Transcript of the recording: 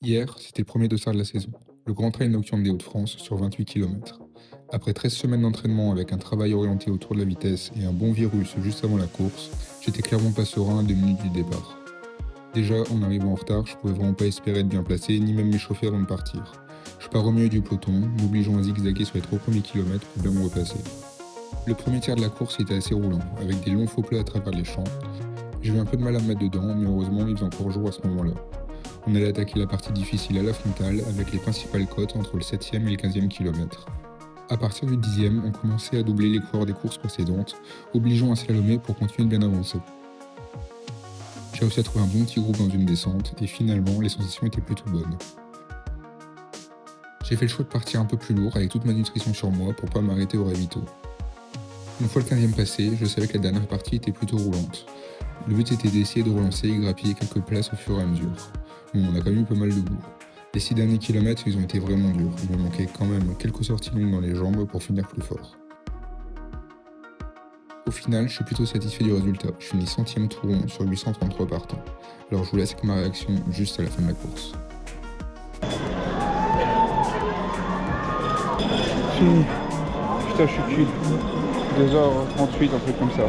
Hier, c'était le premier dossard de la saison, le Grand Trail nocturne des Hauts-de-France sur 28 km. Après 13 semaines d'entraînement avec un travail orienté autour de la vitesse et un bon virus juste avant la course, j'étais clairement pas serein à 2 minutes du départ. Déjà, en arrivant en retard, je pouvais vraiment pas espérer être bien placé, ni même m'échauffer avant de partir. Je pars au milieu du peloton, m'obligeant à zigzaguer sur les 3 premiers kilomètres pour bien me repasser. Le premier tiers de la course était assez roulant, avec des longs faux plats à travers les champs. J'ai eu un peu de mal à me mettre dedans, mais heureusement, il faisait encore jour à ce moment-là. On allait attaquer la partie difficile à la frontale avec les principales côtes entre le 7e et le 15e kilomètre. À partir du 10e, on commençait à doubler les coureurs des courses précédentes, obligeant à slalomer pour continuer de bien avancer. J'ai réussi à trouver un bon petit groupe dans une descente et finalement, les sensations étaient plutôt bonnes. J'ai fait le choix de partir un peu plus lourd avec toute ma nutrition sur moi pour pas m'arrêter au ravito. Une fois le 15e passé, je savais que la dernière partie était plutôt roulante. Le but était d'essayer de relancer et grappiller quelques places au fur et à mesure. Bon, on a quand même eu pas mal de boue. Les 6 derniers kilomètres, ils ont été vraiment durs. Il me manquait quand même quelques sorties longues dans les jambes pour finir plus fort. Au final, je suis plutôt satisfait du résultat. Je finis centième tout rond sur 833 partants. Alors je vous laisse avec ma réaction juste à la fin de la course. Fini. Putain, je suis cuit. 2h38, un truc comme ça.